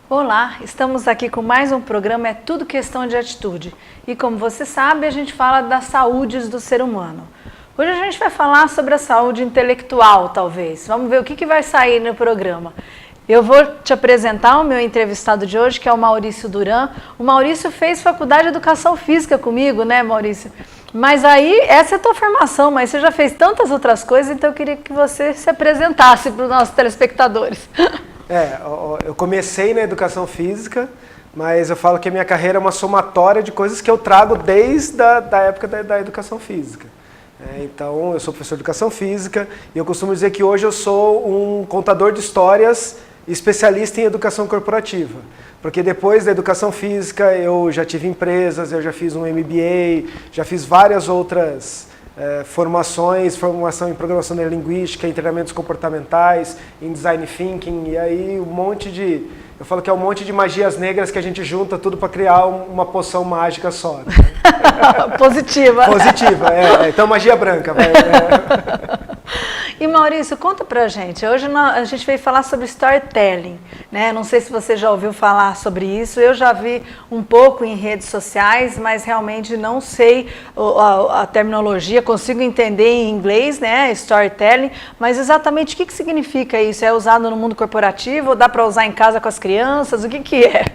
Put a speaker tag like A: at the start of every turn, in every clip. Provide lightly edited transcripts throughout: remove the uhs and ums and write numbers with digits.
A: Olá, estamos aqui com mais um programa É Tudo Questão de Atitude. E como você sabe, a gente fala das saúdes do ser humano. Hoje a gente vai falar sobre a saúde intelectual, talvez. Vamos ver o que vai sair no programa. Eu vou te apresentar o meu entrevistado de hoje, que é o Maurício Duran. O Maurício fez faculdade de Educação Física comigo, né, Maurício? Mas aí, essa é a tua formação, mas você já fez tantas outras coisas, então eu queria que você se apresentasse para os nossos telespectadores.
B: Eu comecei na Educação Física, mas eu falo que a minha carreira é uma somatória de coisas que eu trago desde a época da Educação Física. Então, eu sou professor de Educação Física e eu costumo dizer que hoje eu sou um contador de histórias especialista em educação corporativa. Porque depois da Educação Física eu já tive empresas, eu já fiz um MBA, já fiz várias outras formação em programação neurolinguística, em treinamentos comportamentais, em design thinking, e aí eu falo que é um monte de magias negras que a gente junta tudo para criar uma poção mágica só. Né?
A: Positiva.
B: Positiva, então magia branca.
A: E Maurício, conta pra gente, hoje a gente veio falar sobre storytelling, né? Não sei se você já ouviu falar sobre isso, eu já vi um pouco em redes sociais, mas realmente não sei a terminologia, consigo entender em inglês, né, storytelling, mas exatamente o que significa isso? É usado no mundo corporativo ou dá para usar em casa com as crianças? O que é?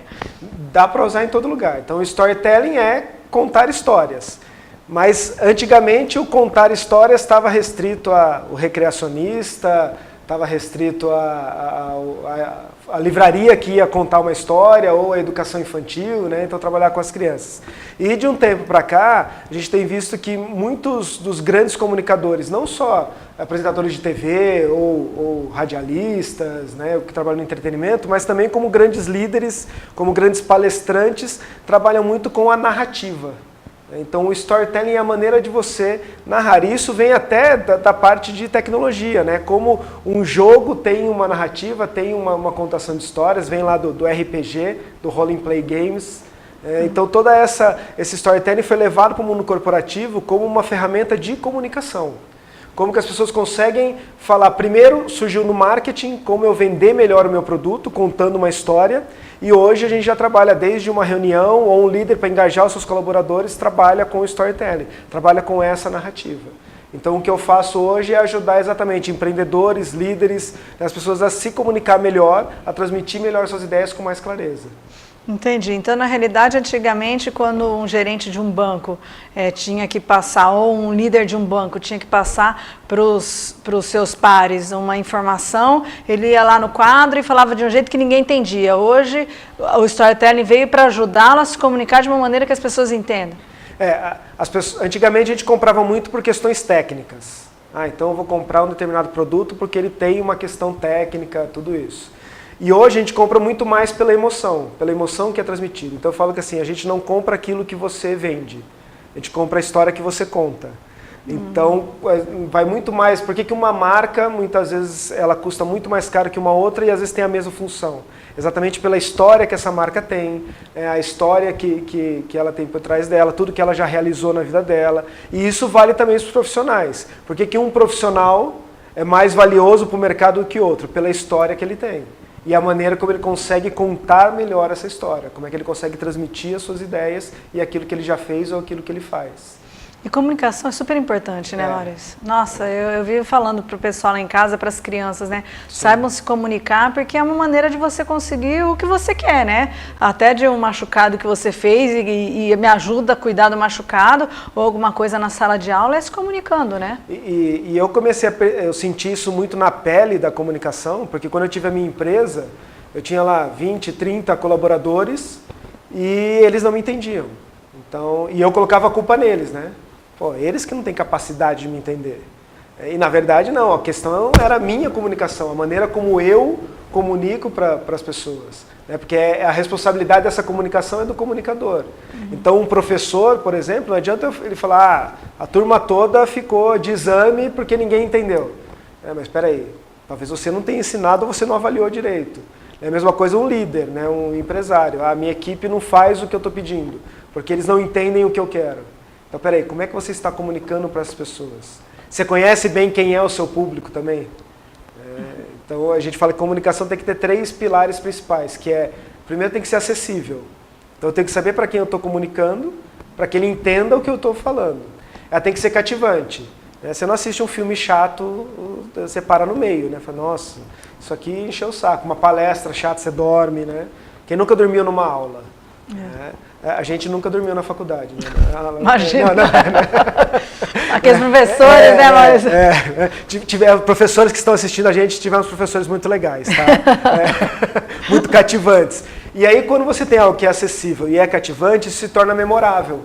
B: Dá para usar em todo lugar. Então, storytelling é contar histórias. Mas, antigamente, o contar histórias estava restrito ao recreacionista, estava restrito à livraria que ia contar uma história, ou à educação infantil, né? Então trabalhar com as crianças. E de um tempo para cá, a gente tem visto que muitos dos grandes comunicadores, não só apresentadores de TV ou radialistas, né, que trabalham no entretenimento, mas também como grandes líderes, como grandes palestrantes, trabalham muito com a narrativa. Então o storytelling é a maneira de você narrar. Isso vem até da parte de tecnologia, né? Como um jogo tem uma narrativa, tem uma contação de histórias, vem lá do RPG, do Role Play Games. Então todo esse storytelling foi levado para o mundo corporativo como uma ferramenta de comunicação. Como que as pessoas conseguem falar, primeiro surgiu no marketing, como eu vender melhor o meu produto, contando uma história, e hoje a gente já trabalha desde uma reunião ou um líder para engajar os seus colaboradores, trabalha com o storytelling, trabalha com essa narrativa. Então o que eu faço hoje é ajudar exatamente empreendedores, líderes, as pessoas a se comunicar melhor, a transmitir melhor suas ideias com mais clareza.
A: Entendi. Então, na realidade, antigamente, quando um gerente de um banco tinha que passar, ou um líder de um banco tinha que passar para os seus pares uma informação, ele ia lá no quadro e falava de um jeito que ninguém entendia. Hoje, o storytelling veio para ajudá-lo a se comunicar de uma maneira que as pessoas entendam.
B: Antigamente, a gente comprava muito por questões técnicas. Então eu vou comprar um determinado produto porque ele tem uma questão técnica, tudo isso. E hoje a gente compra muito mais pela emoção que é transmitida. Então eu falo que assim, a gente não compra aquilo que você vende, a gente compra a história que você conta. Então vai muito mais, por que uma marca muitas vezes ela custa muito mais caro que uma outra e às vezes tem a mesma função? Exatamente pela história que essa marca tem, a história que ela tem por trás dela, tudo que ela já realizou na vida dela. E isso vale também para os profissionais. Por que um profissional é mais valioso para o mercado do que outro? Pela história que ele tem. E a maneira como ele consegue contar melhor essa história, como é que ele consegue transmitir as suas ideias e aquilo que ele já fez ou aquilo que ele faz.
A: E comunicação é super importante, né, Maurício? Nossa, eu vivo falando para o pessoal lá em casa, para as crianças, né? Sim. Saibam se comunicar, porque é uma maneira de você conseguir o que você quer, né? Até de um machucado que você fez e me ajuda a cuidar do machucado, ou alguma coisa na sala de aula, é se comunicando, né?
B: E eu eu senti isso muito na pele da comunicação, porque quando eu tive a minha empresa, eu tinha lá 20, 30 colaboradores e eles não me entendiam. Então, e eu colocava a culpa neles, né? Pô, eles que não têm capacidade de me entender. E na verdade não, a questão era a minha comunicação, a maneira como eu comunico para as pessoas. Né? Porque a responsabilidade dessa comunicação é do comunicador. Então um professor, por exemplo, não adianta ele falar, a turma toda ficou de exame porque ninguém entendeu. Mas espera aí, talvez você não tenha ensinado ou você não avaliou direito. É a mesma coisa um líder, né? Um empresário. A minha equipe não faz o que eu estou pedindo, porque eles não entendem o que eu quero. Então, peraí, como é que você está comunicando para as pessoas? Você conhece bem quem é o seu público também? Então, a gente fala que comunicação tem que ter 3 pilares principais, que é Primeiro tem que ser acessível. Então eu tenho que saber para quem eu estou comunicando, para que ele entenda o que eu estou falando. Ela tem que ser cativante. Você não assiste um filme chato, você para no meio, né? Fala, nossa, isso aqui encheu o saco. Uma palestra chata, você dorme, né? Quem nunca dormiu numa aula? A gente nunca dormiu na faculdade. Né?
A: Imagina.
B: Não,
A: Aqueles professores, né? Mas...
B: Tiveram professores que estão assistindo a gente, tivemos professores muito legais, tá? Muito cativantes. E aí, quando você tem algo que é acessível e é cativante, isso se torna memorável.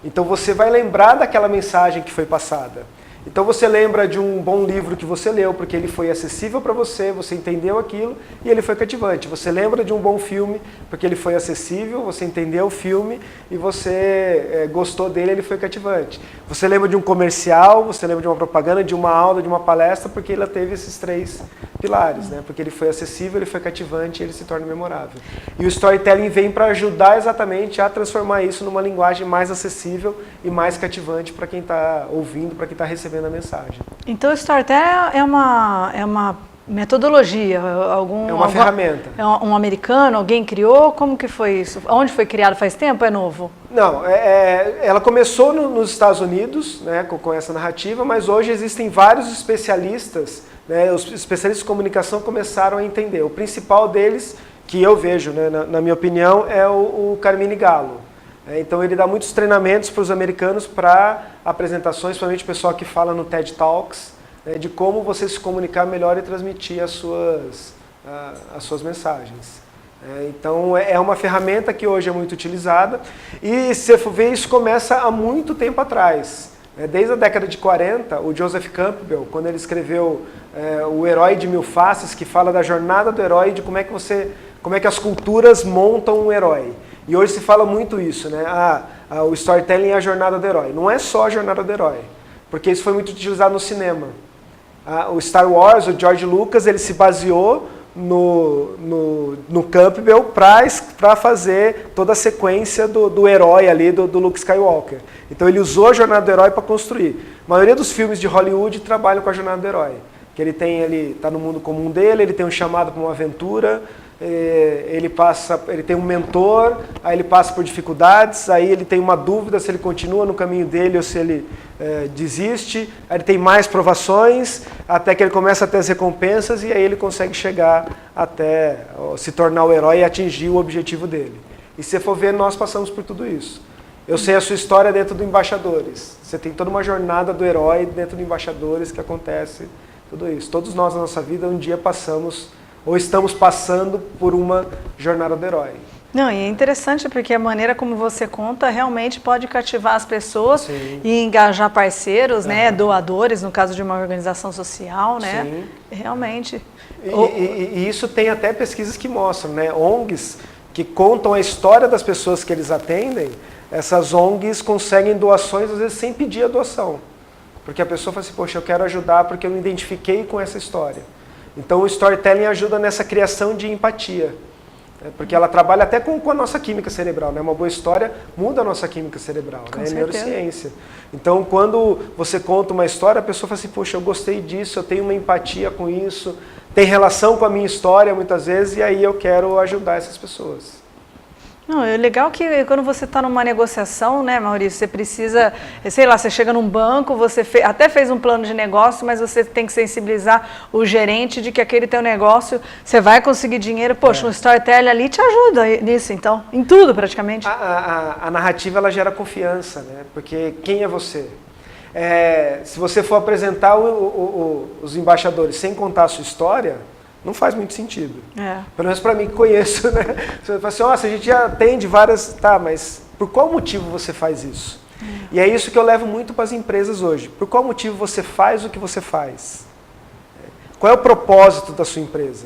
B: Então você vai lembrar daquela mensagem que foi passada. Então você lembra de um bom livro que você leu, porque ele foi acessível para você, você entendeu aquilo e ele foi cativante. Você lembra de um bom filme, porque ele foi acessível, você entendeu o filme e você gostou dele, ele foi cativante. Você lembra de um comercial, você lembra de uma propaganda, de uma aula, de uma palestra, porque ela teve esses 3 pilares, né? Porque ele foi acessível, ele foi cativante e ele se torna memorável. E o storytelling vem para ajudar exatamente a transformar isso numa linguagem mais acessível e mais cativante para quem está ouvindo, para quem está recebendo a mensagem.
A: Então o storytelling é uma metodologia?
B: É uma ferramenta.
A: É um americano? Alguém criou? Como que foi isso? Onde foi criado? Faz tempo? É novo?
B: Não, ela começou nos Estados Unidos, né, com essa narrativa, mas hoje existem vários especialistas, né, os especialistas de comunicação começaram a entender. O principal deles, que eu vejo, né, na minha opinião, é o Carmine Gallo. Então ele dá muitos treinamentos para os americanos para apresentações, principalmente o pessoal que fala no TED Talks, né, de como você se comunicar melhor e transmitir as suas mensagens. Então é uma ferramenta que hoje é muito utilizada e, se você for ver, isso começa há muito tempo atrás. Desde a década de 40, o Joseph Campbell, quando ele escreveu O Herói de Mil Faces, que fala da jornada do herói, de como é que as culturas montam um herói. E hoje se fala muito isso, né? O storytelling é a jornada do herói. Não é só a jornada do herói, porque isso foi muito utilizado no cinema. O Star Wars, o George Lucas, ele se baseou no Campbell para fazer toda a sequência do herói ali, do Luke Skywalker. Então ele usou a jornada do herói para construir. A maioria dos filmes de Hollywood trabalham com a jornada do herói. Que ele está no mundo comum dele, ele tem um chamado para uma aventura, ele tem um mentor, aí ele passa por dificuldades, aí ele tem uma dúvida se ele continua no caminho dele ou se ele desiste, aí ele tem mais provações, até que ele começa a ter as recompensas e aí ele consegue chegar até se tornar o herói e atingir o objetivo dele. E se você for ver, nós passamos por tudo isso. Eu sei a sua história dentro do Embaixadores. Você tem toda uma jornada do herói dentro do Embaixadores que acontece tudo isso. Todos nós na nossa vida um dia passamos ou estamos passando por uma jornada do herói.
A: Não, e é interessante porque a maneira como você conta realmente pode cativar as pessoas. Sim. E engajar parceiros, né, doadores, no caso de uma organização social, né? Sim. Realmente.
B: E isso tem até pesquisas que mostram, né? ONGs que contam a história das pessoas que eles atendem, essas ONGs conseguem doações às vezes sem pedir a doação. Porque a pessoa fala assim, poxa, eu quero ajudar porque eu me identifiquei com essa história. Então o storytelling ajuda nessa criação de empatia. Porque ela trabalha até com a nossa química cerebral. Né? Uma boa história muda a nossa química cerebral. Né? É neurociência. Então quando você conta uma história, a pessoa fala assim, poxa, eu gostei disso, eu tenho uma empatia com isso, tem relação com a minha história muitas vezes, e aí eu quero ajudar essas pessoas.
A: Não, é legal que quando você está numa negociação, né, Maurício, você precisa, sei lá, você chega num banco, você até fez um plano de negócio, mas você tem que sensibilizar o gerente de que aquele teu negócio, você vai conseguir dinheiro, poxa, um storytelling ali te ajuda nisso, então, em tudo praticamente.
B: A narrativa, ela gera confiança, né, porque quem é você? Se você for apresentar os embaixadores sem contar a sua história, não faz muito sentido. Pelo menos para mim que conheço, né? Você fala assim, nossa, a gente já atende várias... Tá, mas por qual motivo você faz isso? E é isso que eu levo muito para as empresas hoje. Por qual motivo você faz o que você faz? Qual é o propósito da sua empresa?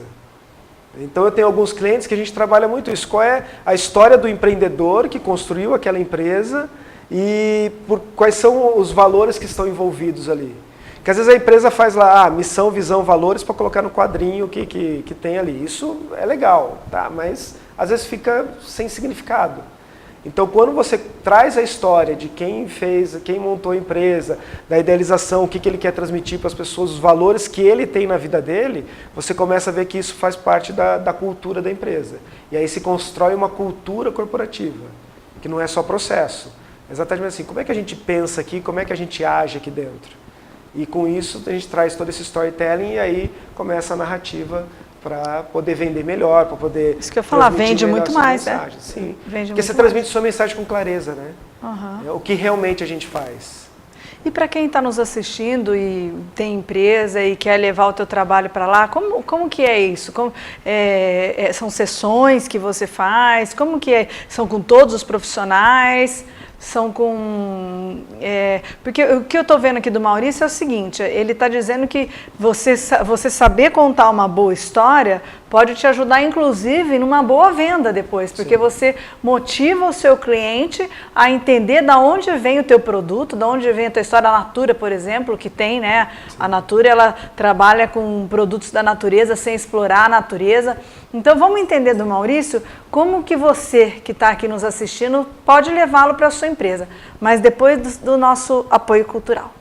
B: Então eu tenho alguns clientes que a gente trabalha muito isso. Qual é a história do empreendedor que construiu aquela empresa e quais são os valores que estão envolvidos ali? Porque às vezes a empresa faz lá missão, visão, valores para colocar no quadrinho que tem ali. Isso é legal, tá? Mas às vezes fica sem significado. Então, quando você traz a história de quem fez, quem montou a empresa, da idealização, o que ele quer transmitir para as pessoas, os valores que ele tem na vida dele, você começa a ver que isso faz parte da cultura da empresa. E aí se constrói uma cultura corporativa, que não é só processo. Exatamente assim, como é que a gente pensa aqui, como é que a gente age aqui dentro. E com isso a gente traz todo esse storytelling e aí começa a narrativa para poder vender melhor, para poder...
A: Isso que eu ia falar, vende muito mais, né?
B: Sim,
A: vende
B: porque você transmite sua mensagem com clareza, né? É o que realmente a gente faz.
A: E para quem está nos assistindo e tem empresa e quer levar o teu trabalho para lá, como que é isso? São sessões que você faz? Como que é? São com todos os profissionais? São com... porque o que eu estou vendo aqui do Maurício é o seguinte, ele está dizendo que você saber contar uma boa história pode te ajudar, inclusive, numa boa venda depois, porque você motiva o seu cliente a entender de onde vem o teu produto, de onde vem a tua história. A Natura, por exemplo, que tem, né? A Natura, ela trabalha com produtos da natureza sem explorar a natureza. Então, vamos entender do Maurício como que você, que está aqui nos assistindo, pode levá-lo para a sua empresa, mas depois do nosso apoio cultural.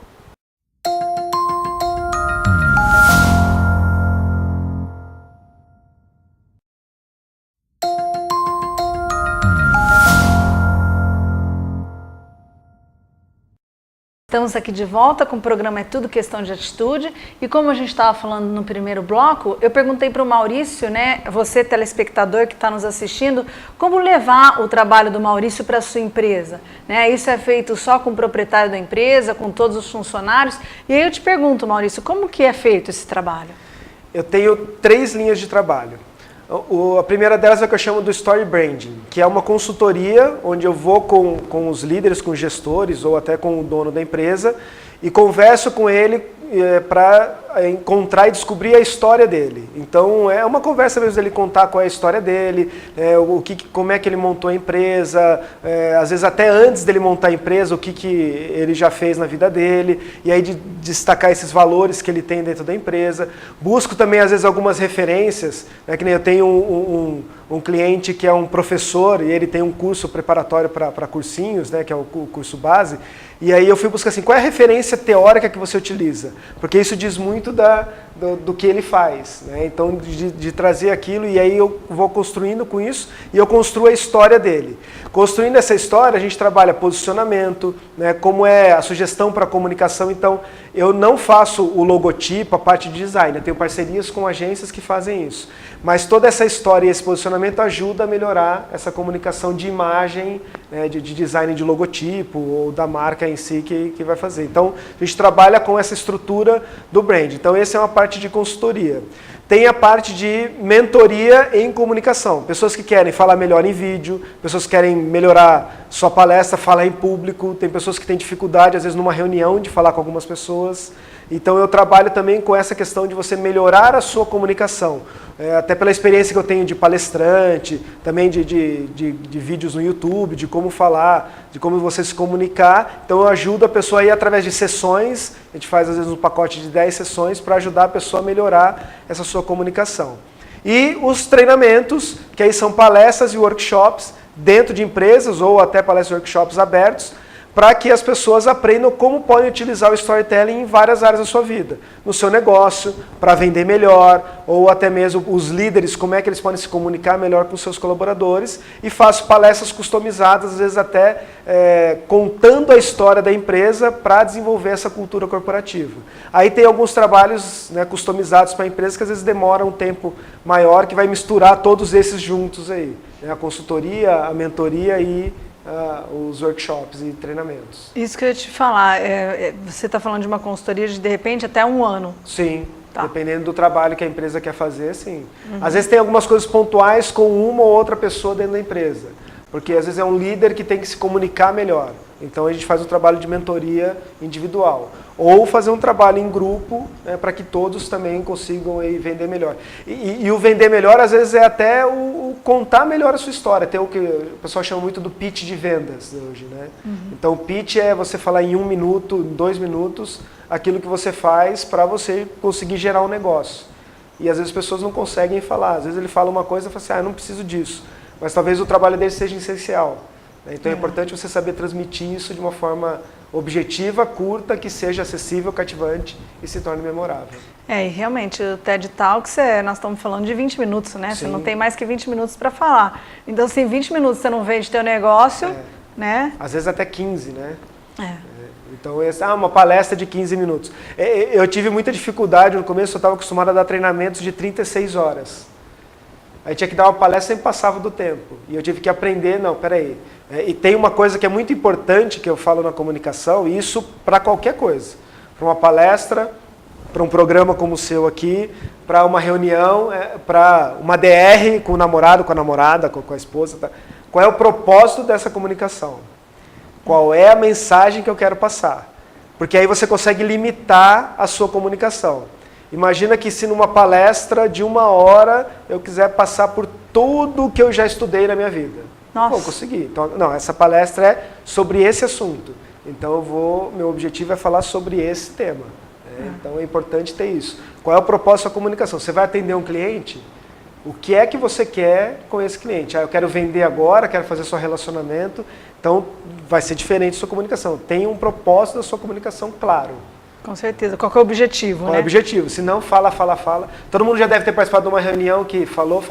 A: Estamos aqui de volta com o programa É Tudo Questão de Atitude e como a gente estava falando no primeiro bloco, eu perguntei para o Maurício, né, você telespectador que está nos assistindo, como levar o trabalho do Maurício para a sua empresa, né? Isso é feito só com o proprietário da empresa, com todos os funcionários, e aí eu te pergunto, Maurício, como que é feito esse trabalho? Eu tenho 3 linhas de trabalho. A primeira delas é o que eu chamo do Story Branding, que é uma consultoria onde eu vou com os líderes, com os gestores ou até com o dono da empresa e converso com ele para encontrar e descobrir a história dele. Então é uma conversa mesmo dele contar qual é a história dele, como é que ele montou a empresa, às vezes até antes dele montar a empresa, o que ele já fez na vida dele, e aí de destacar esses valores que ele tem dentro da empresa. Busco também às vezes algumas referências, né, que nem eu tenho um cliente que é um professor e ele tem um curso preparatório para cursinhos, né, que é o curso base, e aí eu fui buscar assim, qual é a referência teórica que você utiliza? Porque isso diz muito do que ele faz, né? Então de trazer aquilo e aí eu vou construindo com isso e eu construo a história dele. Construindo essa história a gente trabalha posicionamento, né, como é a sugestão para a comunicação, então eu não faço o logotipo, a parte de design, eu tenho parcerias com agências que fazem isso. Mas toda essa história e esse posicionamento ajuda a melhorar essa comunicação de imagem, né, de design de logotipo ou da marca em si que vai fazer. Então, a gente trabalha com essa estrutura do brand. Então, essa é uma parte de consultoria. Tem a parte de mentoria em comunicação. Pessoas que querem falar melhor em vídeo, pessoas que querem melhorar sua palestra, falar em público. Tem pessoas que têm dificuldade, às vezes, numa reunião, de falar com algumas pessoas. Então eu trabalho também com essa questão de você melhorar a sua comunicação. Até pela experiência que eu tenho de palestrante, também de vídeos no YouTube, de como falar, de como você se comunicar. Então eu ajudo a pessoa aí através de sessões, a gente faz às vezes um pacote de 10 sessões para ajudar a pessoa a melhorar essa sua comunicação. E os treinamentos, que aí são palestras e workshops dentro de empresas ou até palestras e workshops abertos, para que as pessoas aprendam como podem utilizar o storytelling em várias áreas da sua vida. No seu negócio, para vender melhor, ou até mesmo os líderes, como é que eles podem se comunicar melhor com seus colaboradores. E faço palestras customizadas, às vezes até contando a história da empresa para desenvolver essa cultura corporativa. Aí tem alguns trabalhos, né, customizados para a empresa que às vezes demoram um tempo maior, que vai misturar todos esses juntos aí. Né, a consultoria, a mentoria e os workshops e treinamentos. Isso que eu ia te falar, você está falando de uma consultoria de repente até 1 ano. Sim, tá. Dependendo do trabalho que a empresa quer fazer, sim. Uhum. Às vezes tem algumas coisas pontuais com uma ou outra pessoa dentro da empresa, porque às vezes é um líder que tem que se comunicar melhor. Então a gente faz um trabalho de mentoria individual. Ou fazer um trabalho em grupo, né, para que todos também consigam aí vender melhor. E o vender melhor, às vezes, é até o contar melhor a sua história. Tem o que o pessoal chama muito do pitch de vendas hoje, né? Uhum. Então o pitch é você falar em 1 minuto, em 2 minutos, aquilo que você faz para você conseguir gerar um negócio. E às vezes as pessoas não conseguem falar. Às vezes ele fala uma coisa e fala assim, eu não preciso disso. Mas talvez o trabalho dele seja essencial.
B: Então é importante você saber transmitir isso de uma forma objetiva, curta, que seja acessível, cativante e se torne memorável.
A: E realmente, o TED Talks, nós estamos falando de 20 minutos, né?
B: Sim.
A: Você não tem mais que 20 minutos para falar. Então, se em 20 minutos você não vende teu negócio, né?
B: Às vezes até 15, né? Então, uma palestra de 15 minutos. Eu tive muita dificuldade no começo, eu estava acostumado a dar treinamentos de 36 horas. Aí tinha que dar uma palestra, sempre passava do tempo. E eu tive que aprender, não, peraí. E tem uma coisa que é muito importante que eu falo na comunicação, e isso para qualquer coisa. Para uma palestra, para um programa como o seu aqui, para uma reunião, para uma DR com o namorado, com a namorada, com a esposa. Tá? Qual é o propósito dessa comunicação? Qual é a mensagem que eu quero passar? Porque aí você consegue limitar a sua comunicação. Imagina que se numa palestra de 1 hora eu quiser passar por tudo que eu já estudei na minha vida. Não vou conseguir. Então, não, essa palestra é sobre esse assunto. Então meu objetivo é falar sobre esse tema. Então é importante ter isso. Qual é o propósito da comunicação? Você vai atender um cliente? O que é que você quer com esse cliente? Eu quero vender agora, quero fazer só relacionamento. Então vai ser diferente a sua comunicação. Tem um propósito da sua comunicação claro.
A: Com certeza. Qual que é o objetivo,
B: Qual é o objetivo? Se não, fala. Todo mundo já deve ter participado de uma reunião que falou.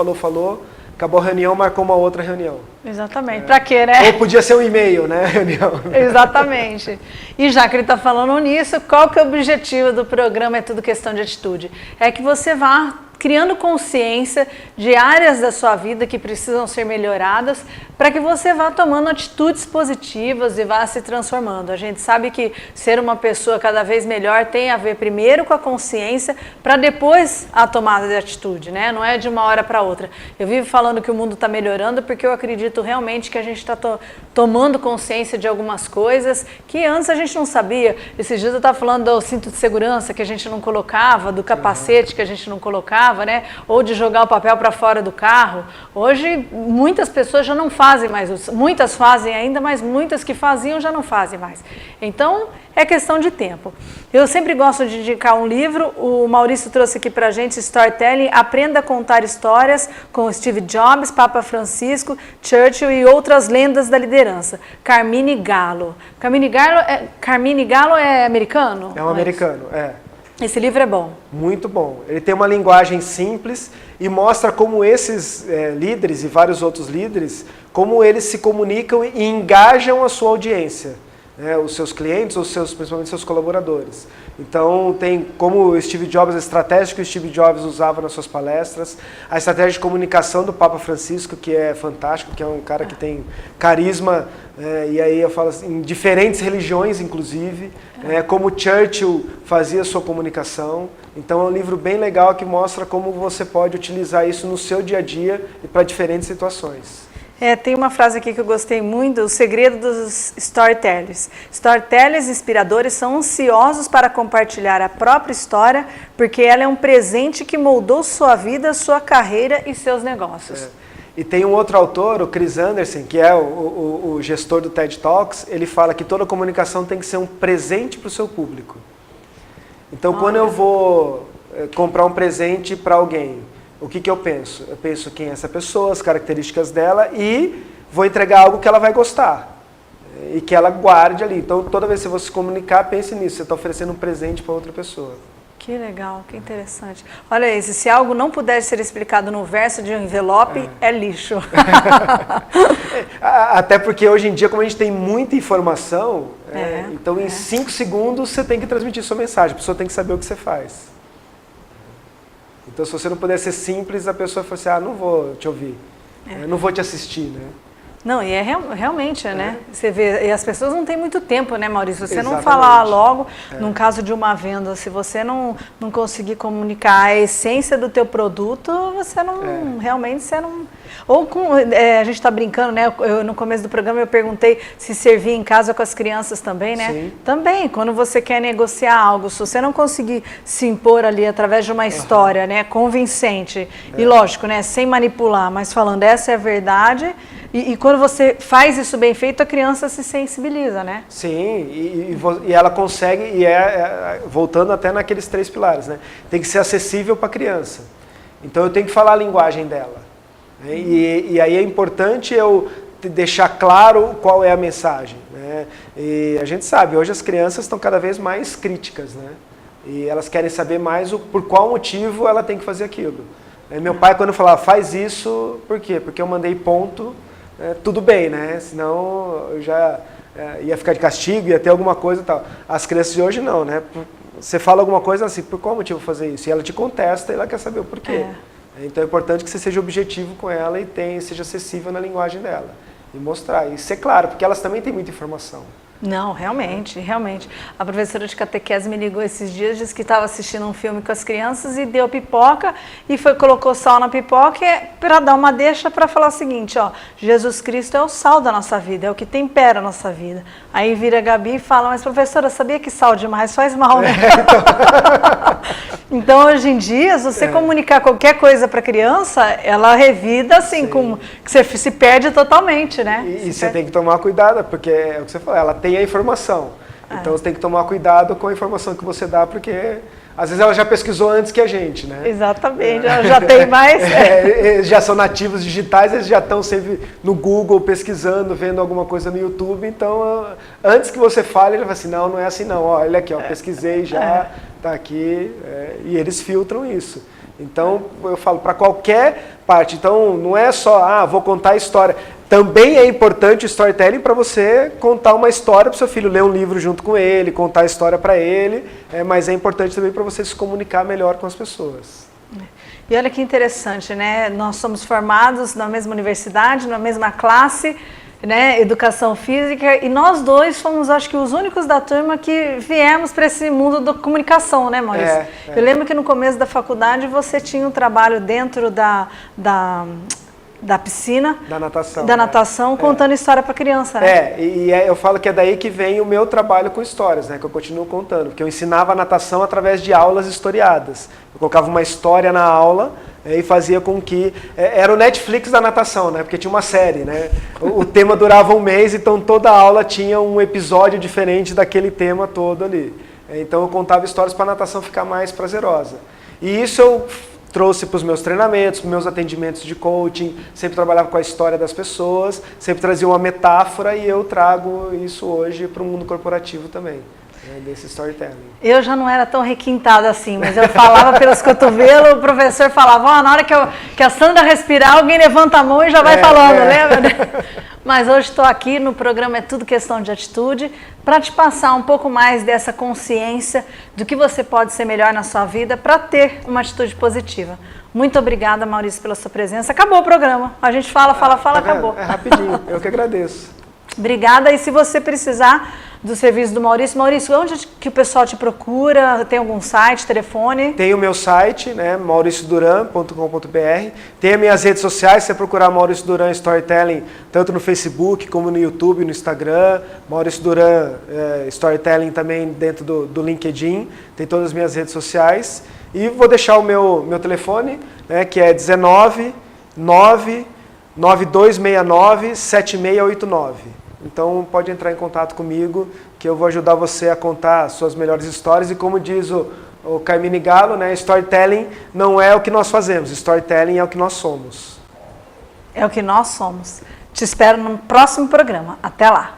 B: Acabou a reunião, marcou uma outra reunião.
A: Exatamente. Pra quê, né?
B: Ou podia ser um e-mail, né? Reunião.
A: Exatamente. E já que ele está falando nisso, qual que é o objetivo do programa É Tudo Questão de Atitude? É que você vá criando consciência de áreas da sua vida que precisam ser melhoradas para que você vá tomando atitudes positivas e vá se transformando. A gente sabe que ser uma pessoa cada vez melhor tem a ver primeiro com a consciência para depois a tomada de atitude, né? Não é de uma hora para outra. Eu vivo falando que o mundo está melhorando porque eu acredito realmente que a gente está tomando consciência de algumas coisas que antes a gente não sabia. Esses dias eu estava falando do cinto de segurança que a gente não colocava, do capacete que a gente não colocava, né? Ou de jogar o papel para fora do carro. Hoje muitas pessoas já não fazem mais isso. Muitas fazem ainda, mas muitas que faziam já não fazem mais. Então é questão de tempo. Eu sempre gosto de indicar um livro. O Maurício trouxe aqui para a gente Storytelling, Aprenda a Contar Histórias, com Steve Jobs, Papa Francisco, Churchill e outras lendas da liderança. Carmine Gallo. Carmine Gallo é americano?
B: É um americano,
A: Esse livro é bom.
B: Muito bom. Ele tem uma linguagem simples e mostra como esses líderes e vários outros líderes, como eles se comunicam e engajam a sua audiência, né? Os seus clientes, principalmente seus colaboradores. Então tem como o Steve Jobs, a estratégia que o Steve Jobs usava nas suas palestras, a estratégia de comunicação do Papa Francisco, que é fantástico, que é um cara que tem carisma, e aí eu falo assim, em diferentes religiões inclusive, como Churchill fazia a sua comunicação. Então é um livro bem legal que mostra como você pode utilizar isso no seu dia a dia e para diferentes situações.
A: Tem uma frase aqui que eu gostei muito, o segredo dos storytellers. Storytellers inspiradores são ansiosos para compartilhar a própria história, porque ela é um presente que moldou sua vida, sua carreira e seus negócios.
B: E tem um outro autor, o Chris Anderson, que é o gestor do TED Talks, ele fala que toda comunicação tem que ser um presente para o seu público. Então, quando eu vou comprar um presente para alguém, o que eu penso? Eu penso quem é essa pessoa, as características dela e vou entregar algo que ela vai gostar e que ela guarde ali. Então, toda vez que você se comunicar, pense nisso. Você está oferecendo um presente para outra pessoa.
A: Que legal, que interessante. Olha isso, se algo não pudesse ser explicado no verso de um envelope, é lixo.
B: Até porque hoje em dia, como a gente tem muita informação, então em 5 segundos você tem que transmitir sua mensagem. A pessoa tem que saber o que você faz. Então, se você não puder ser simples, a pessoa fala assim, não vou te ouvir, não vou te assistir, né?
A: Não, e realmente, né? Você vê, e as pessoas não têm muito tempo, né, Maurício? Se você
B: Exatamente.
A: não falar logo, num caso de uma venda, se você não conseguir comunicar a essência do teu produto, você não, realmente, você não... Ou a gente está brincando, né? No começo do programa eu perguntei se servir em casa com as crianças também, né?
B: Sim.
A: Também, quando você quer negociar algo, se você não conseguir se impor ali através de uma história, né, convincente, e lógico, né, sem manipular, mas falando essa é a verdade, e quando você faz isso bem feito, a criança se sensibiliza, né?
B: Sim, e ela consegue, voltando até naqueles 3 pilares, né? Tem que ser acessível para a criança. Então eu tenho que falar a linguagem dela. E aí é importante eu deixar claro qual é a mensagem, né? E a gente sabe, hoje as crianças estão cada vez mais críticas, né? E elas querem saber mais por qual motivo ela tem que fazer aquilo. Meu pai, quando falava, faz isso, por quê? Porque eu mandei ponto, tudo bem, né? Senão eu já ia ficar de castigo, ia ter alguma coisa e tal. As crianças de hoje não, né? Você fala alguma coisa assim, por qual motivo fazer isso? E ela te contesta e ela quer saber o porquê. Então é importante que você seja objetivo com ela e seja acessível na linguagem dela. E mostrar, e ser claro, porque elas também têm muita informação.
A: Não, realmente, realmente. A professora de catequese me ligou esses dias, disse que estava assistindo um filme com as crianças e deu pipoca e colocou sal na pipoca para dar uma deixa para falar o seguinte, ó, Jesus Cristo é o sal da nossa vida, é o que tempera a nossa vida. Aí vira a Gabi e fala, mas professora, sabia que sal demais faz mal, né? Então, hoje em dia, se você comunicar qualquer coisa para a criança, ela revida assim, que você se perde totalmente, né?
B: E você tem que tomar cuidado, porque é o que você falou, ela tem a informação. Então você tem que tomar cuidado com a informação que você dá, porque às vezes ela já pesquisou antes que a gente, né?
A: Exatamente, ela já tem mais...
B: já são nativos digitais, eles já estão sempre no Google pesquisando, vendo alguma coisa no YouTube, então antes que você fale, ele vai assim, não é assim não, olha aqui, ó, pesquisei já, tá aqui, e eles filtram isso. Então, eu falo para qualquer parte, então não é só, vou contar a história. Também é importante o storytelling para você contar uma história para o seu filho, ler um livro junto com ele, contar a história para ele, mas é importante também para você se comunicar melhor com as pessoas.
A: E olha que interessante, né? Nós somos formados na mesma universidade, na mesma classe, né? Educação física, e nós dois fomos, acho que, os únicos da turma que viemos para esse mundo da comunicação, né, Maurício? Eu lembro que no começo da faculdade você tinha um trabalho dentro da piscina, da natação, contando história para criança, né?
B: Eu falo que é daí que vem o meu trabalho com histórias, né? Que eu continuo contando, porque eu ensinava a natação através de aulas historiadas. Eu colocava uma história na aula e fazia com que... Era o Netflix da natação, né? Porque tinha uma série, né? O tema durava um mês, então toda aula tinha um episódio diferente daquele tema todo ali. Então eu contava histórias para a natação ficar mais prazerosa. E isso eu trouxe para os meus treinamentos, para os meus atendimentos de coaching, sempre trabalhava com a história das pessoas, sempre trazia uma metáfora e eu trago isso hoje para o mundo corporativo também, desse storytelling.
A: Eu já não era tão requintada assim, mas eu falava pelos cotovelos, o professor falava, na hora que a Sandra respirar, alguém levanta a mão e já vai falando, lembra? Mas hoje estou aqui no programa É Tudo Questão de Atitude para te passar um pouco mais dessa consciência do que você pode ser melhor na sua vida para ter uma atitude positiva. Muito obrigada, Maurício, pela sua presença. Acabou o programa. A gente fala, acabou.
B: É rapidinho, eu que agradeço.
A: Obrigada, e se você precisar do serviço do Maurício, onde que o pessoal te procura? Tem algum site, telefone?
B: Tem o meu site, né, mauricioduran.com.br. Tem as minhas redes sociais, se você procurar Maurício Duran Storytelling, tanto no Facebook como no YouTube, no Instagram. Maurício Duran Storytelling também dentro do LinkedIn. Tem todas as minhas redes sociais. E vou deixar o meu telefone, né, que é 19 9 9269 7689. Então pode entrar em contato comigo, que eu vou ajudar você a contar suas melhores histórias. E como diz o Carmine Gallo, né, storytelling não é o que nós fazemos, storytelling é o que nós somos.
A: É o que nós somos. Te espero no próximo programa. Até lá!